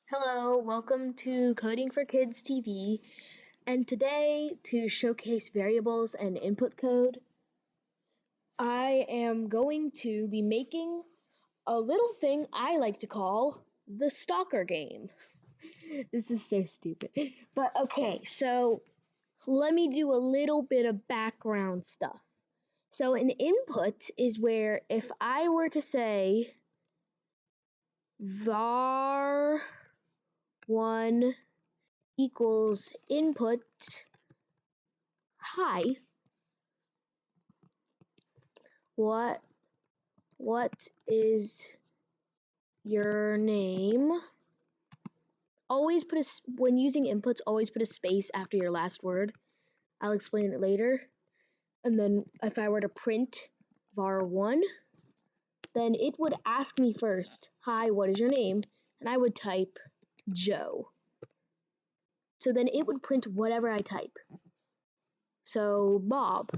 Hello, welcome to Coding for Kids TV. And today, to showcase variables and input code, I am going to be making a little thing I like to call the Stalker Game. This is so stupid. But okay, so let me do a little bit of background stuff. So an input is where if I were to say var1 equals input hi, what is your name? Always put when using inputs, always put a space after your last word. I'll explain it later. And then if I were to print var1, then it would ask me first, hi, what is your name? And I would type Joe. So then it would print whatever I type. So Bob,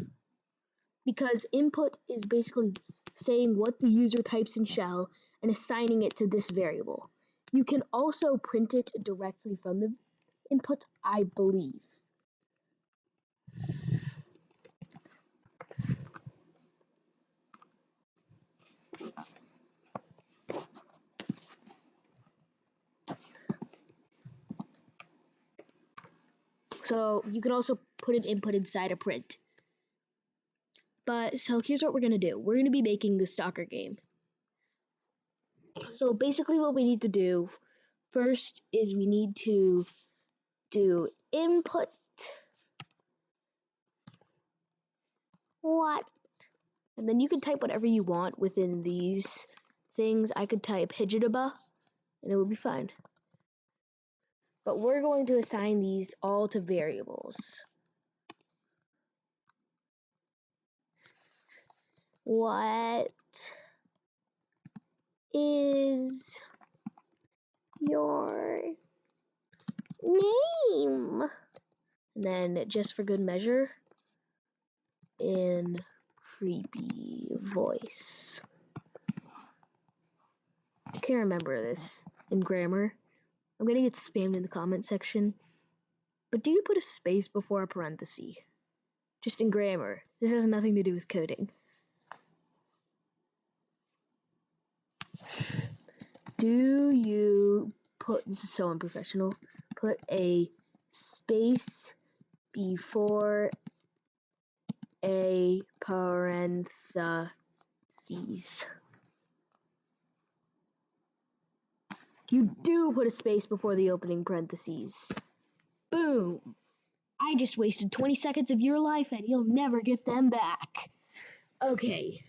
because input is basically saying what the user types in shell and assigning it to this variable. You can also print it directly from the input, I believe. So you can also put an input inside a print. But so here's what we're going to do. We're going to be making the Stalker game. So basically what we need to do first is we need to do input what? And then you can type whatever you want within these things. I could type hijitaba and it will be fine. But we're going to assign these all to variables. What is your name? And then, just for good measure, in creepy voice. I can't remember this in grammar. I'm gonna get spammed in the comment section. But do you put a space before a parenthesis? Just in grammar. This has nothing to do with coding. Do you put, this is so unprofessional, put a space before a parentheses? You do put a space before the opening parentheses. Boom! I just wasted 20 seconds of your life and you'll never get them back. Okay.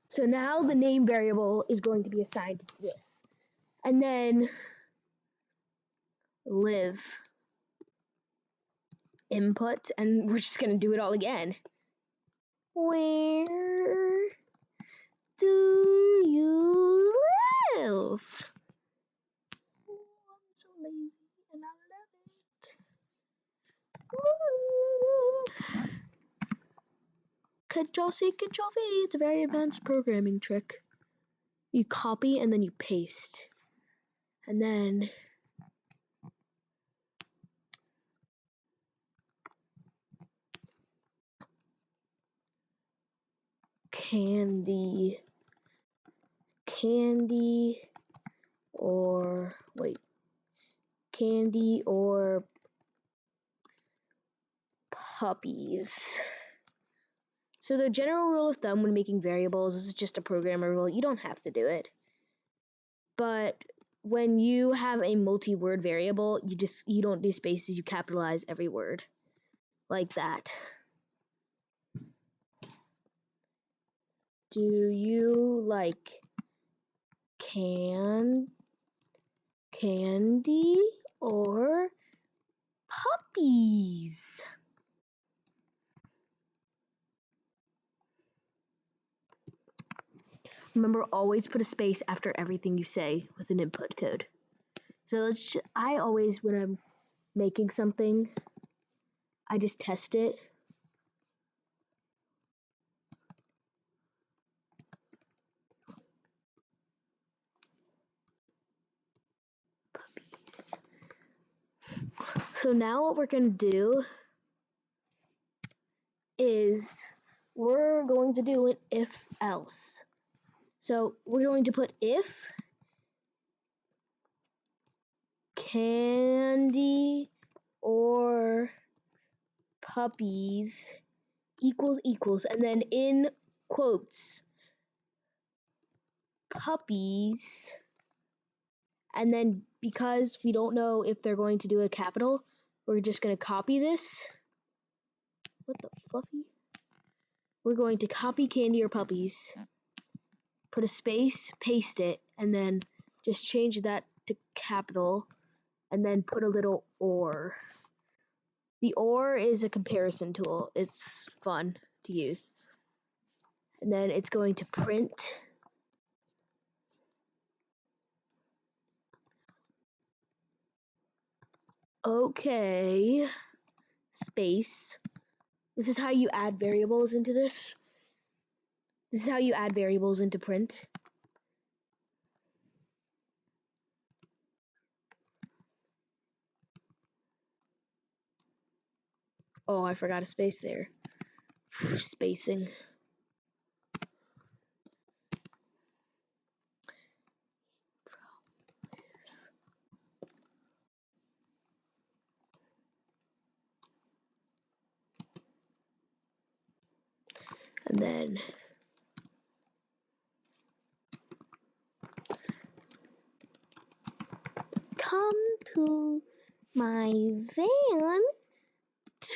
So now the name variable is going to be assigned to this. And then live input, and we're just going to do it all again. Where do you live? Oh, I'm so lazy and I love it. Woo. Control-C, Control-V. It's a very advanced programming trick. You copy and then you paste. And then candy or puppies. So the general rule of thumb when making variables is just a programmer rule. You don't have to do it. But when you have a multi-word variable, you don't do spaces, you capitalize every word. Like that. Do you like candy or puppies? Remember, always put a space after everything you say with an input code. So I always, when I'm making something, I just test it. Puppy. So now what we're going to do is we're going to do an if else. So we're going to put if candy or puppies equals, and then in quotes, puppies, and then because we don't know if they're going to do a capital, we're just going to copy this. What the fluffy? We're going to copy candy or puppies, put a space, paste it, and then just change that to capital, and then put a little or. The or is a comparison tool. It's fun to use. And then it's going to print okay space. This is how you add variables into this. This is how you add variables into print. Oh, I forgot a space there. Spacing. And then come to my van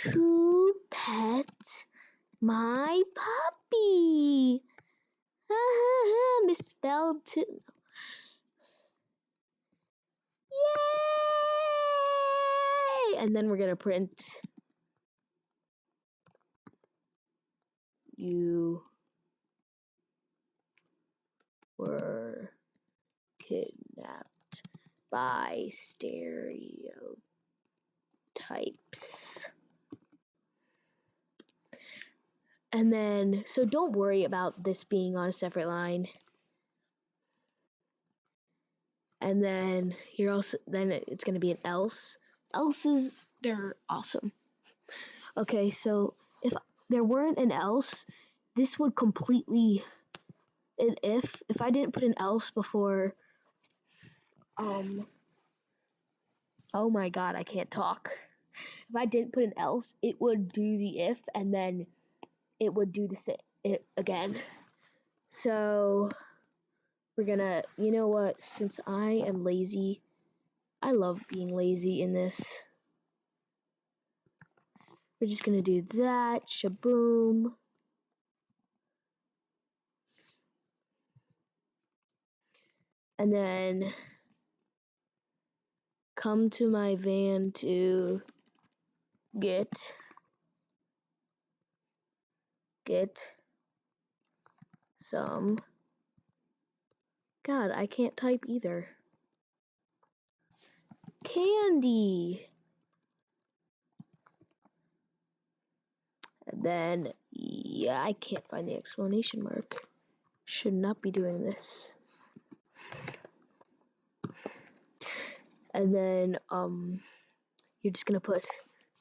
to pet my puppy. Misspelled too. Yay! And then we're gonna print you were kidnapped by stereotypes. And then, so don't worry about this being on a separate line. And then then it's going to be an else. Else's, they're awesome. Okay, so if there weren't an else, this would completely, an if I didn't put an else before, oh my god, I can't talk. If I didn't put an else, it would do the if, and then it would do it again. So we're gonna, you know what, since I am lazy, I love being lazy in this. We're just gonna do that, shaboom. And then come to my van to get some. God, I can't type either. Candy. And then, yeah, I can't find the exclamation mark. Should not be doing this. And then, you're just gonna put,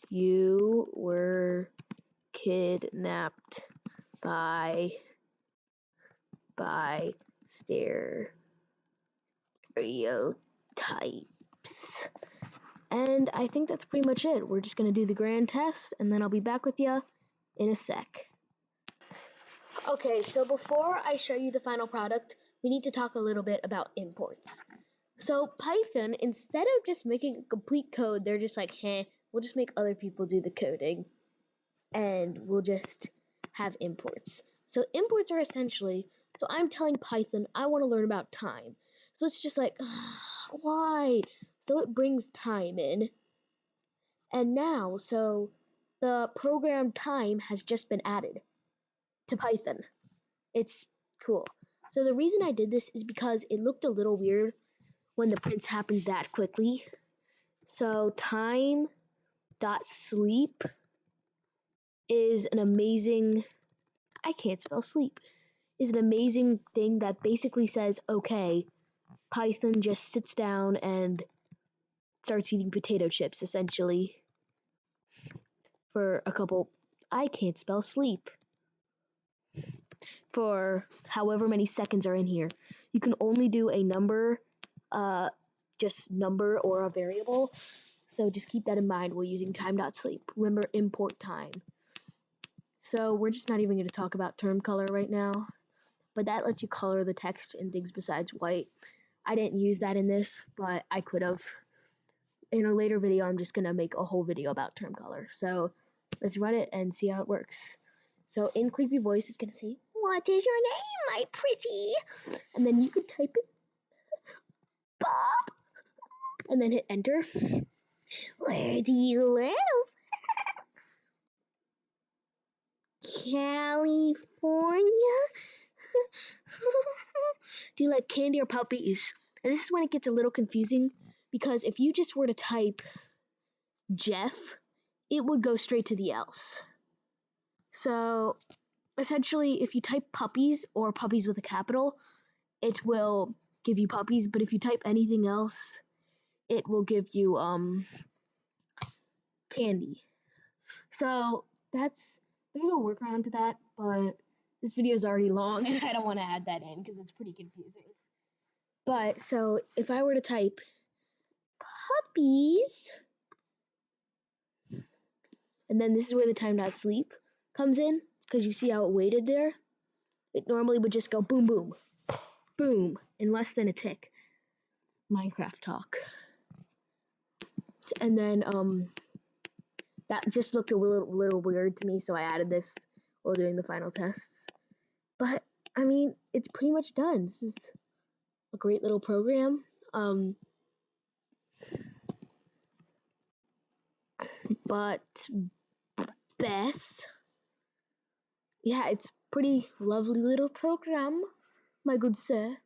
you were kidnapped by stereotypes. And I think that's pretty much it. We're just gonna do the grand test, and then I'll be back with you in a sec. Okay, so before I show you the final product, we need to talk a little bit about imports. So Python, instead of just making a complete code, they're just like, we'll just make other people do the coding, and we'll just have imports. So imports are essentially, so I'm telling Python I want to learn about time. So it's just like, why? So it brings time in. And now, so the program time has just been added to Python. It's cool. So the reason I did this is because it looked a little weird when the prints happened that quickly. So time.sleep is an amazing, I can't spell sleep, is an amazing thing that basically says, okay, Python just sits down and starts eating potato chips, essentially, for a couple, I can't spell sleep, for however many seconds are in here. You can only do a number, just number or a variable, so just keep that in mind while using time.sleep. Remember, import time. So we're just not even going to talk about term color right now, but that lets you color the text in things besides white. I didn't use that in this, but I could have. In a later video, I'm just going to make a whole video about term color. So let's run it and see how it works. So in Creepy Voice, it's going to say, "What is your name, my pretty?" And then you could type it, Bob, and then hit enter. "Where do you live?" "California." "Do you like candy or puppies?" And this is when it gets a little confusing, because if you just were to type Jeff, it would go straight to the else. So essentially, if you type puppies or puppies with a capital, it will give you puppies, but if you type anything else, it will give you candy. So there's a workaround to that, but this video is already long and I don't want to add that in because it's pretty confusing. But so if I were to type puppies, and then this is where the time.sleep comes in, because you see how it waited there? It normally would just go boom, boom, boom, in less than a tick. Minecraft talk. And then that just looked a little weird to me, so I added this while doing the final tests. But I mean, it's pretty much done. This is a great little program. But best, yeah, it's pretty lovely little program, my good sir.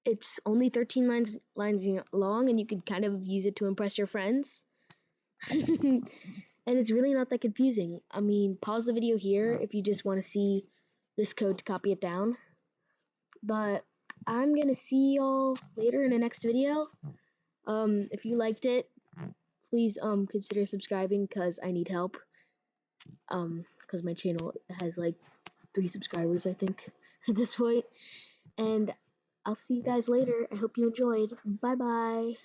It's only 13 lines long, and you can kind of use it to impress your friends. And it's really not that confusing. I mean, pause the video here if you just want to see this code to copy it down. But I'm going to see y'all later in the next video. If you liked it, please consider subscribing, because I need help. Because my channel has like 3 subscribers, I think, at this point. And I'll see you guys later. I hope you enjoyed. Bye-bye.